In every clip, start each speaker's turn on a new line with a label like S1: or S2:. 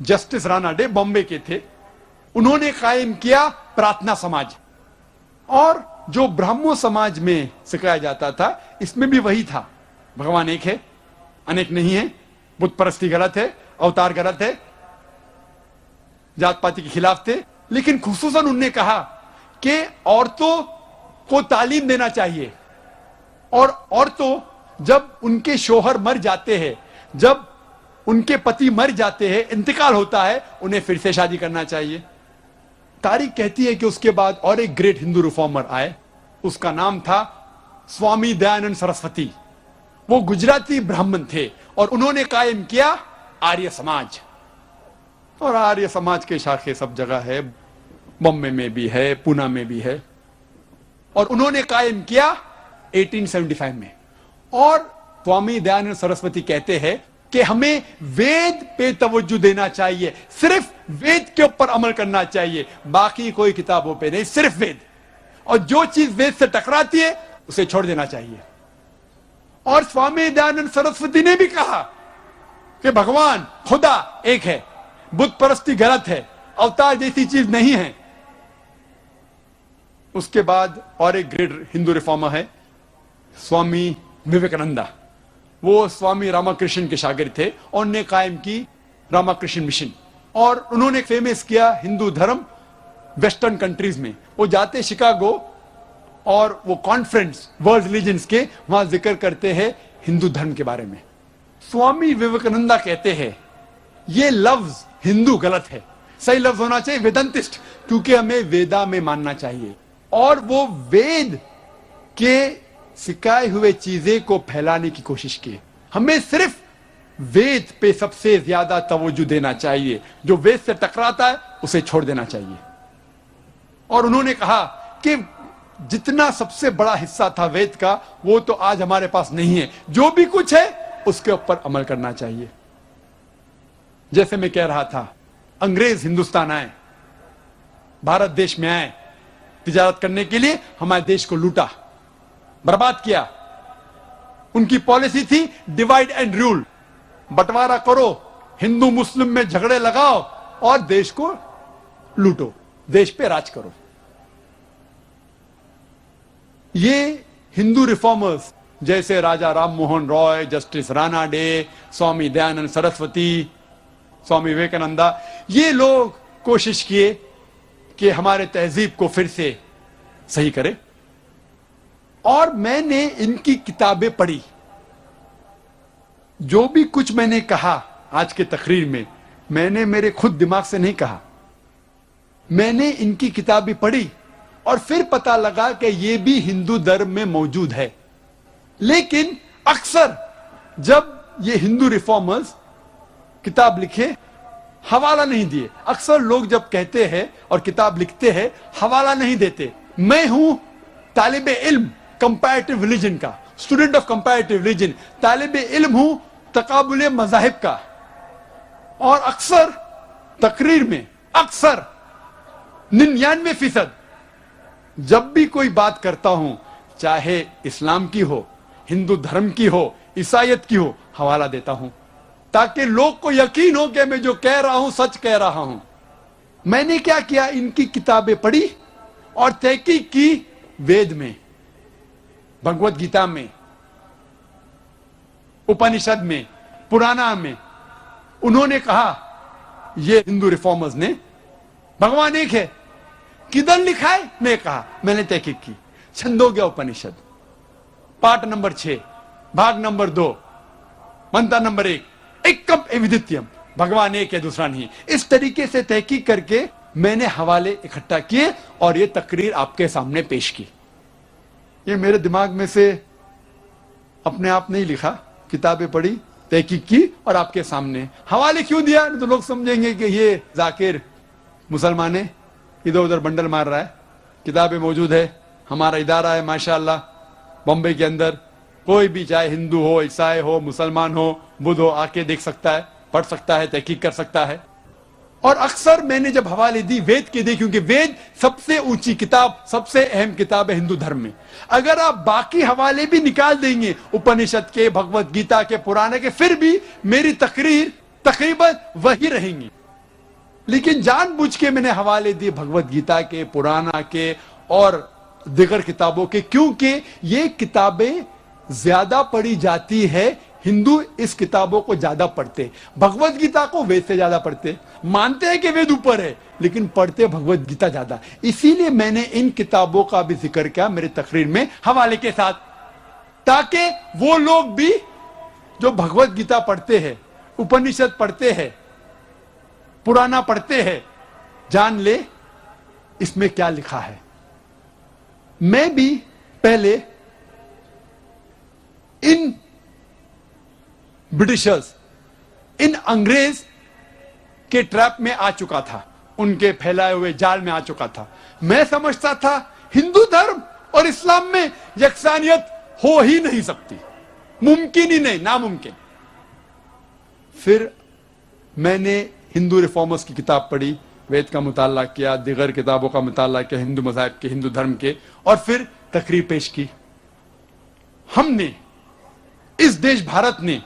S1: Justice Rana day Bombay के थे, उन्होंने कायम किया प्रार्थना समाज। और जो ब्राह्मो समाज में सिखाया जाता था, इसमें भी वही था, भगवान एक है, अनेक नहीं है, बुत परस्ती गलत है, अवतार गलत है, जात पाति के खिलाफ थे। लेकिन खुसूसन उन्होंने कहा कि औरतों को तालीम देना चाहिए, और औरतों जब उनके शोहर मर जाते हैं, जब उनके पति मर जाते हैं, इंतकाल होता है, उन्हें फिर से शादी करना चाहिए। तारीख कहती है कि उसके बाद और एक ग्रेट हिंदू रिफॉर्मर आए, उसका नाम था स्वामी दयानंद सरस्वती। वो गुजराती ब्राह्मण थे और उन्होंने कायम किया आर्य समाज। और आर्य समाज के शाखे सब जगह है, बॉम्बे में भी है, पूना में भी है। और उन्होंने कायम किया 1875 में। और स्वामी दयानंद सरस्वती कहते हैं कि हमें वेद पे तवज्जो देना चाहिए, सिर्फ वेद के ऊपर अमल करना चाहिए, बाकी कोई किताबों पे नहीं, सिर्फ वेद। और जो चीज वेद से टकराती है उसे छोड़ देना चाहिए। और स्वामी दयानंद सरस्वती ने भी कहा कि भगवान खुदा एक है, बुत परस्ती गलत है, अवतार जैसी चीज नहीं है। उसके बाद और एक ग्रेट हिंदू रिफॉर्मर है स्वामी विवेकानंदा। वो स्वामी रामकृष्ण के शागिर्द थे और उन्होंने कायम की रामकृष्ण मिशन। और उन्होंने फेमस किया हिंदू धर्म वेस्टर्न कंट्रीज में। वो जाते शिकागो और वो कॉन्फ्रेंस वर्ल्ड रिलीजन्स के, वहां जिक्र करते हैं हिंदू धर्म के बारे में। स्वामी विवेकानंदा कहते हैं ये लफ्ज हिंदू गलत है, सही लफ्ज होना चाहिए वेदांतिस्ट, क्योंकि हमें वेदा में मानना चाहिए। और वो वेद के सिखाए हुए चीजें को फैलाने की कोशिश की। हमें सिर्फ वेद पे सबसे ज्यादा तवज्जो देना चाहिए, जो वेद से टकराता है उसे छोड़ देना चाहिए। और उन्होंने कहा कि जितना सबसे बड़ा हिस्सा था वेद का, वो तो आज हमारे पास नहीं है, जो भी कुछ है उसके ऊपर अमल करना चाहिए। जैसे मैं कह रहा था, अंग्रेज हिंदुस्तान आए, भारत देश में आए तिजारत करने के लिए, हमारे देश को लूटा, बर्बाद किया। उनकी पॉलिसी थी डिवाइड एंड रूल, बंटवारा करो, हिंदू मुस्लिम में झगड़े लगाओ और देश को लूटो, देश पे राज करो। ये हिंदू रिफॉर्मर्स जैसे राजा राम मोहन रॉय, जस्टिस राणा डे, स्वामी दयानंद सरस्वती, स्वामी विवेकानंदा, ये लोग कोशिश किए कि हमारे तहजीब को फिर से सही करे। और मैंने इनकी किताबें पढ़ी, जो भी कुछ मैंने कहा आज के तकरीर में, मैंने मेरे खुद दिमाग से नहीं कहा, मैंने इनकी किताबें पढ़ी और फिर पता लगा कि ये भी हिंदू धर्म में मौजूद है। लेकिन अक्सर जब ये हिंदू रिफॉर्मर्स किताब लिखे, हवाला नहीं दिए। अक्सर लोग जब कहते हैं और किताब लिखते हैं, हवाला नहीं देते। मैं हूं तालिबे इल्म कंपैरेटिव रिलीजन का, स्टूडेंट ऑफ कंपैरेटिव रिलीजन, तालिबे इल्म हूं तकाबुले मज़ाहिब का। और अक्सर तकरीर में, अक्सर 99% जब भी कोई बात करता हूं, चाहे इस्लाम की हो, हिंदू धर्म की हो, ईसाईयत की हो, हवाला देता हूं, ताकि लोग को यकीन हो कि मैं जो कह रहा हूं सच कह रहा हूं। मैंने क्या किया, इनकी किताबें पढ़ी और तहकीक की वेद में, भगवत गीता में, उपनिषद में, पुराना में। उन्होंने कहा, ये हिंदू रिफॉर्मर्स ने, भगवान एक है, किधर लिखा है? ने कहा, मैंने तहकीक की। छंदोग्य उपनिषद, पाठ नंबर 6, भाग नंबर 2, मंत्र नंबर 1, एकम एविदित्यम, भगवान एक है, दूसरा नहीं। इस तरीके से तहकीक करके मैंने हवाले इकट्ठा किए और ये तकरीर आपके सामने पेश की। ये मेरे दिमाग में से अपने आप नहीं लिखा, किताबें पढ़ी, तहकीक की और आपके सामने। हवाले क्यों दिया? तो लोग समझेंगे कि ये जाकिर मुसलमान है, इधर उधर बंडल मार रहा है। किताबें मौजूद है, हमारा इदारा है माशाअल्लाह बॉम्बे के अंदर, कोई भी चाहे हिंदू हो, ईसाई हो, मुसलमान हो, बुद्ध हो, आके देख सकता है, पढ़ सकता है, तहकीक कर सकता है। और अक्सर मैंने जब हवाले दी वेद के दी, क्योंकि वेद सबसे ऊंची किताब, सबसे अहम किताब है हिंदू धर्म में। अगर आप बाकी हवाले भी निकाल देंगे, उपनिषद के, भगवत गीता के, पुराने के, फिर भी मेरी तकरीर तकरीबन वही रहेंगी। لیکن جان بوجھ کے میں نے حوالے دیے بھگوت گیتا کے، پرانا کے اور دیگر کتابوں کے، کیونکہ یہ کتابیں زیادہ پڑھی جاتی ہے، ہندو اس کتابوں کو زیادہ پڑھتے، بھگوت گیتا کو وید سے زیادہ پڑھتے، مانتے ہیں کہ وید اوپر ہے لیکن پڑھتے بھگوت گیتا زیادہ. اسی لیے میں نے ان کتابوں کا بھی ذکر کیا میرے تقریر میں حوالے کے ساتھ، تاکہ وہ لوگ بھی جو بھگوت گیتا پڑھتے ہیں، اپنشد پڑھتے ہیں، پرانا پڑھتے ہیں، جان لے اس میں کیا لکھا ہے. میں بھی پہلے ان برٹشرز، ان انگریز کے ٹریپ میں آ چکا تھا، ان کے پھیلائے ہوئے جال میں آ چکا تھا. میں سمجھتا تھا ہندو دھرم اور اسلام میں یکسانیت ہو ہی نہیں سکتی، ممکن ہی نہیں، ناممکن. پھر میں نے ہندو ریفارمرز کی کتاب پڑھی، وید کا مطالعہ کیا، دیگر کتابوں کا مطالعہ کیا، ہندو مذاہب کے، ہندو دھرم کے، اور پھر تقریر پیش کی. ہم نے، اس دیش بھارت نے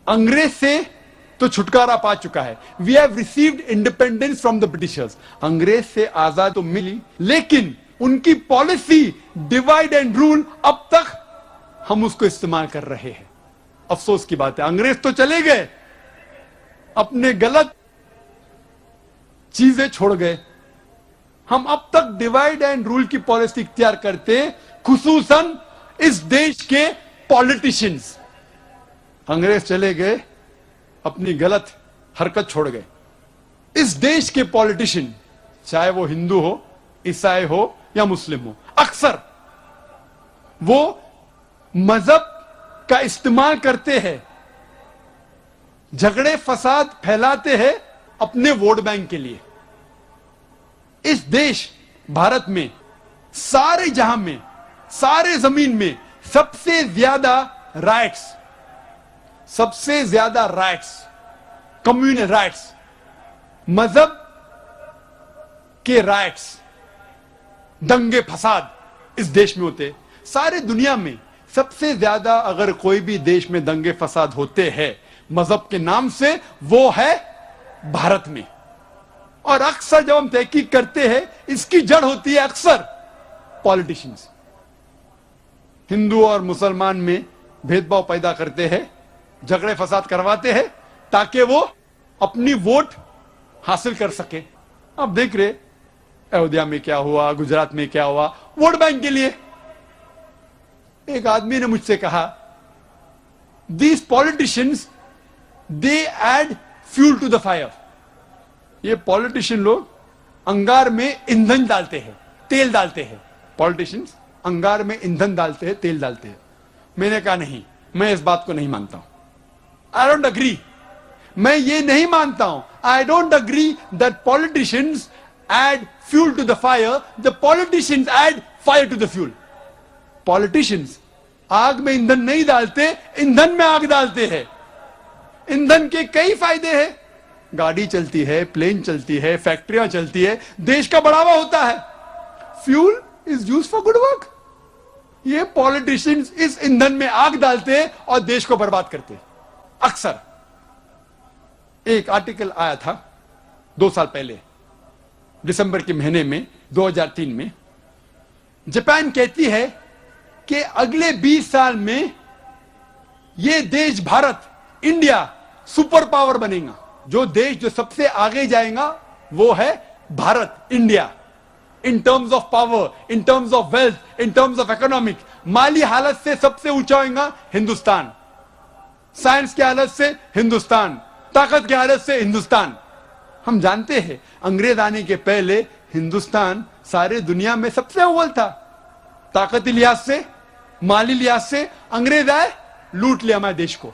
S1: انگریز سے تو چھٹکارا پا چکا ہے. We have received independence from the Britishers. انگریز سے آزاد تو ملی، لیکن ان کی پالیسی ڈیوائڈ اینڈ رول اب تک ہم اس کو استعمال کر رہے ہیں. افسوس کی بات ہے، انگریز تو چلے گئے، اپنے غلط چیزیں چھوڑ گئے، ہم اب تک ڈیوائڈ اینڈ رول کی پالیسی اختیار کرتے، خصوصاً اس دیش کے پالیٹیشنز. انگریز چلے گئے، اپنی غلط حرکت چھوڑ گئے. اس دیش کے پالیٹیشن، چاہے وہ ہندو ہو، عیسائی ہو یا مسلم ہو، اکثر وہ مذہب کا استعمال کرتے ہیں، جھگڑے فساد پھیلاتے ہیں اپنے ووٹ بینک کے لیے. اس دیش بھارت میں، سارے جہاں میں، سارے زمین میں سب سے زیادہ رائٹس، سب سے زیادہ رائٹس، کمیونل رائٹس، مذہب کے رائٹس، دنگے فساد اس دیش میں ہوتے. سارے دنیا میں سب سے زیادہ اگر کوئی بھی دیش میں دنگے فساد ہوتے ہیں مذہب کے نام سے، وہ ہے بھارت میں. اور اکثر جب ہم تحقیق کرتے ہیں، اس کی جڑ ہوتی ہے اکثر پالیٹیشنز. ہندو اور مسلمان میں بھید بھاؤ پیدا کرتے ہیں، جھگڑے فساد کرواتے ہیں تاکہ وہ اپنی ووٹ حاصل کر سکے. اب دیکھ رہے ایودھیا میں کیا ہوا، گجرات میں کیا ہوا، ووٹ بینک کے لیے. ایک آدمی نے مجھ سے کہا، these politicians they add fuel to the fire. یہ پالیٹیشین لوگ انگار میں ایندھن ڈالتے ہیں، تیل ڈالتے ہیں. پالیٹیشنز انگار میں ایندھن ڈالتے ہیں، تیل ڈالتے ہیں. میں نے کہا نہیں، میں اس بات کو نہیں مانتا ہوں. I don't agree. میں یہ نہیں مانتا ہوں. I don't agree that politicians add fuel to the fire. The politicians add fire to the fuel. Politicians آگ میں ایندھن نہیں ڈالتے، ایندھن میں آگ ڈالتے ہیں. ایندھن کے کئی فائدے ہیں، گاڑی چلتی ہے، پلین چلتی ہے، فیکٹریاں چلتی ہے، دیش کا بڑھاوا ہوتا ہے. Fuel is use for good work. یہ پالیٹیشنز اس ایندھن میں آگ ڈالتے اور دیش کو برباد کرتے. اکثر ایک آرٹیکل آیا تھا 2 سال پہلے، دسمبر کے مہینے میں 2003 میں. جاپان کہتی ہے کہ اگلے 20 سال میں یہ دیش بھارت، انڈیا سپر پاور بنے گا. جو دیش جو سب سے آگے جائے گا وہ ہے Bharat, India. In terms of power, in terms of wealth, in terms of economic. مالی حالت سے سب سے اونچا ہوئے گا ہندوستان، سائنس کی حالت سے ہندوستان، طاقت کی حالت سے ہندوستان. ہم جانتے ہیں انگریز آنے کے پہلے ہندوستان سارے دنیا میں سب سے اول تھا. طاقتی لحاظ سے، مالی لحاظ سے انگریز آئے، لوٹ لیا ہمارے دیش کو.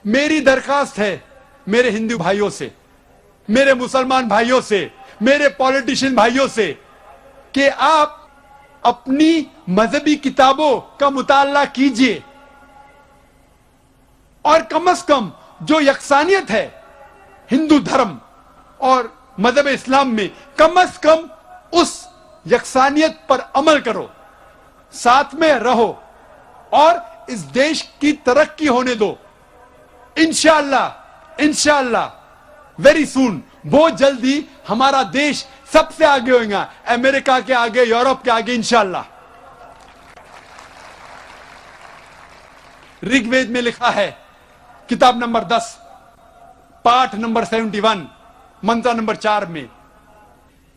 S1: میری درخواست ہے میرے ہندو بھائیوں سے، میرے مسلمان بھائیوں سے، میرے پالیٹیشین بھائیوں سے کہ آپ اپنی مذہبی کتابوں کا مطالعہ کیجئے اور کم از کم جو یکسانیت ہے ہندو دھرم اور مذہب اسلام میں، کم از کم اس یکسانیت پر عمل کرو، ساتھ میں رہو اور اس دیش کی ترقی ہونے دو. انشاءاللہ वेरी सून, बहुत जल्दी हमारा देश सबसे आगे होगा, अमेरिका के आगे, यूरोप के आगे इंशाअल्लाह। ऋग्वेद में लिखा है, किताब नंबर 10, पाठ नंबर 71, मंत्र नंबर 4 में,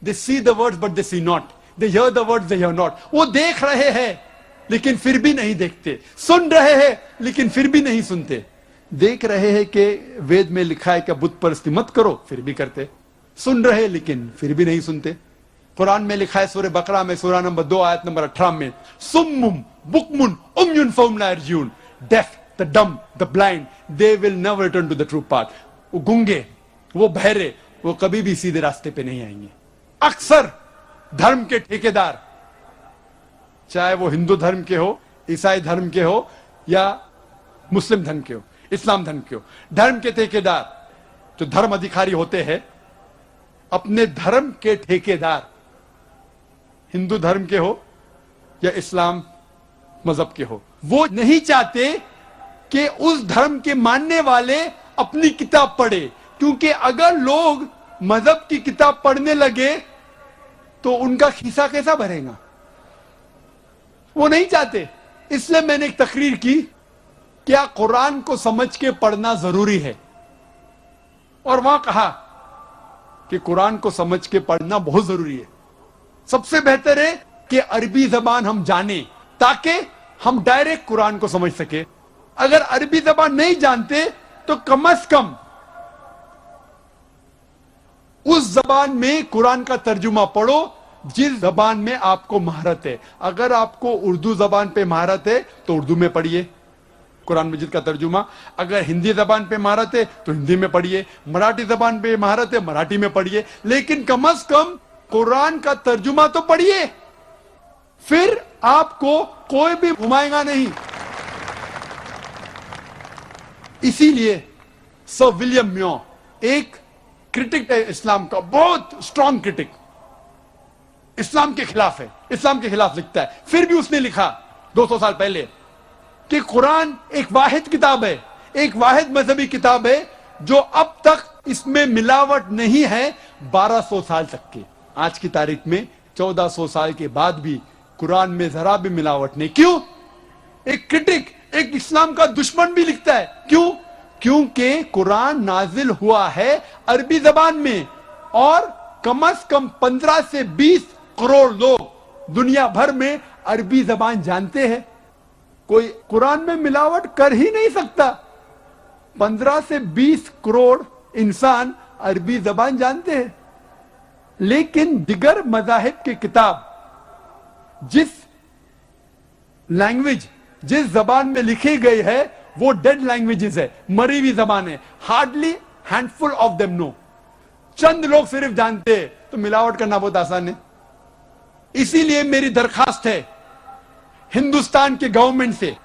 S1: they see the words but they see not, they hear the words they hear not. वो देख रहे हैं लेकिन फिर भी नहीं देखते, सुन रहे हैं लेकिन फिर भी नहीं सुनते। देख रहे हैं कि वेद में लिखा है कि बुत परस्ती मत करो, फिर भी करते। सुन रहे लेकिन फिर भी नहीं सुनते। कुरान में लिखा है सूरह बकरा में, सूरह नंबर 2 आयत नंबर 18 में, सुम्मुम बुकमुन उम्युन फहुम ला यर्जिऊन, deaf, the dumb, the blind, they will never return to the true path. वो गूंगे, वो बहरे, वो कभी भी सीधे रास्ते पे नहीं आएंगे। अक्सर धर्म के ठेकेदार, चाहे वो हिंदू धर्म के हो, ईसाई धर्म के हो, या मुस्लिम धर्म के हो, इस्लाम धर्म के हो, धर्म के ठेकेदार जो धर्म अधिकारी होते हैं, अपने धर्म के ठेकेदार हिंदू धर्म के हो या इस्लाम मजहब के हो, वो नहीं चाहते कि उस धर्म के मानने वाले अपनी किताब पढ़े, क्योंकि अगर लोग मजहब की किताब पढ़ने लगे तो उनका खीसा कैसा भरेगा, वो नहीं चाहते। इसलिए मैंने एक तकरीर की, क्या कुरान को समझ के पढ़ना जरूरी है, और वहां कहा कि कुरान को समझ के पढ़ना बहुत जरूरी है। सबसे बेहतर है कि अरबी जबान हम जाने, ताकि हम डायरेक्ट कुरान को समझ सके। अगर अरबी जबान नहीं जानते तो कम से कम उस जबान में कुरान का तर्जुमा पढ़ो जिस जबान में आपको महारत है। अगर आपको उर्दू जबान पे महारत है तो उर्दू में पढ़िए कुरान मजीद का तर्जुमा, अगर हिंदी जबान पे महारत है तो हिंदी में पढ़िए, मराठी जबान पे महारत है मराठी में पढ़िए, लेकिन कम से कम कुरान का तर्जुमा तो पढ़िए, फिर आपको कोई भी घुमाएगा नहीं। इसीलिए सर विलियम म्यो एक क्रिटिक है इस्लाम का, बहुत स्ट्रॉन्ग क्रिटिक, इस्लाम के खिलाफ है, इस्लाम के खिलाफ लिखता है। फिर भी उसने लिखा 200 साल पहले कि कुरान एक वाहिद किताब है, एक वाहिद मजहबी किताब है जो अब तक इसमें मिलावट नहीं है 1200 साल तक के। आज की तारीख में 1400 साल के बाद भी कुरान में जरा भी मिलावट नहीं। क्यों? एक क्रिटिक, एक इस्लाम का दुश्मन भी लिखता है। क्यों? क्योंकि कुरान नाजिल हुआ है अरबी जबान में, और कम से कम 15 से 20 करोड़ लोग दुनिया भर में अरबी जबान जानते हैं। कोई कुरान में मिलावट कर ही नहीं सकता। 15 से 20 करोड़ इंसान अरबी जबान जानते हैं, लेकिन दिगर मजाहिब की किताब जिस लैंग्वेज, जिस जबान में लिखी गई है, वो डेड लैंग्वेजेस है, मरी हुई जबान है। Hardly handful of them know, चंद लोग सिर्फ जानते हैं, तो मिलावट करना बहुत आसान है। इसीलिए मेरी दरखास्त है हिंदुस्तान के गवर्नमेंट से,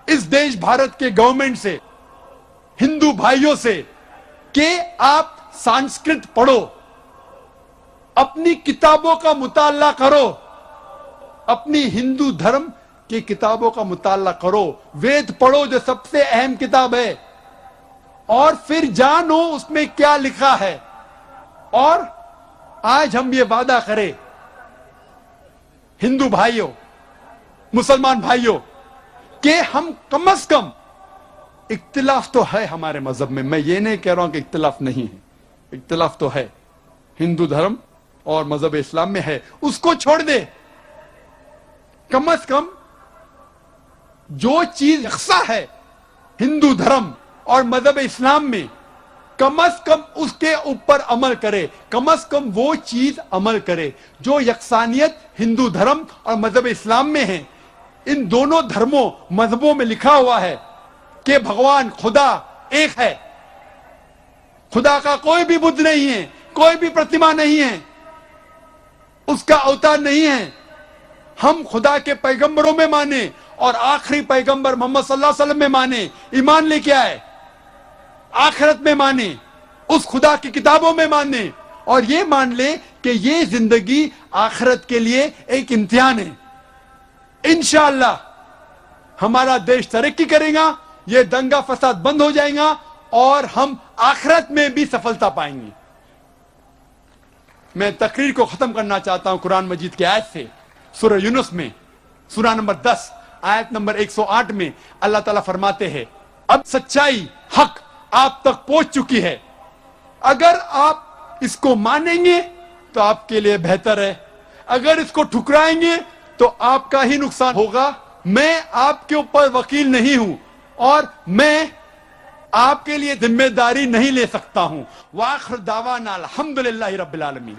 S1: इस देश भारत के गवर्नमेंट से, हिंदू भाइयों से, कि आप संस्कृत पढ़ो, अपनी किताबों का मुताला करो, अपनी हिंदू धर्म की किताबों का मुताला करो, वेद पढ़ो जो सबसे अहम किताब है, और फिर जानो उसमें क्या लिखा है। और आज हम ये वादा करें हिंदू भाइयों, मुसलमान भाइयों, कि हम कम से कम, इख्तिलाफ तो है हमारे मजहब में, मैं ये नहीं कह रहा हूं कि इख्तिलाफ नहीं है, इख्तिलाफ तो है, हिंदू धर्म और मजहब इस्लाम में है, उसको छोड़ दे। कम से कम जो चीज यकसा है हिंदू धर्म और मजहब इस्लाम में, कम से कम उसके ऊपर अमल करे, कम से कम वो चीज अमल करे जो यकसानियत हिंदू धर्म और मजहब इस्लाम में है। इन दोनों धर्मों, मजहबों में लिखा हुआ है कि भगवान खुदा एक है, खुदा का कोई भी बुद्ध नहीं है, कोई भी प्रतिमा नहीं है, उसका अवतार नहीं है। हम खुदा के पैगंबरों में माने, और आखिरी पैगंबर मोहम्मद सल्लल्लाहु अलैहि वसल्लम में माने, ईमान लेके आए, आखिरत में माने, उस खुदा की किताबों में माने, और ये मान ले कि ये जिंदगी आखिरत के लिए एक इम्तिहान है। इंशाअल्लाह हमारा देश तरक्की करेगा, ये दंगा फसाद बंद हो जाएगा, اور ہم آخرت میں بھی سفلتا پائیں گے. میں تقریر کو ختم کرنا چاہتا ہوں قرآن مجید کی آیت سے. سورہ یونس میں سورہ نمبر 10 آیت نمبر 108 میں اللہ تعالیٰ فرماتے ہیں اب سچائی حق آپ تک پہنچ چکی ہے, اگر آپ اس کو مانیں گے تو آپ کے لیے بہتر ہے, اگر اس کو ٹھکرائیں گے تو آپ کا ہی نقصان ہوگا. میں آپ کے اوپر وکیل نہیں ہوں اور میں آپ کے لیے ذمہ داری نہیں لے سکتا ہوں. وآخر دعوانا الحمدللہ رب العالمین.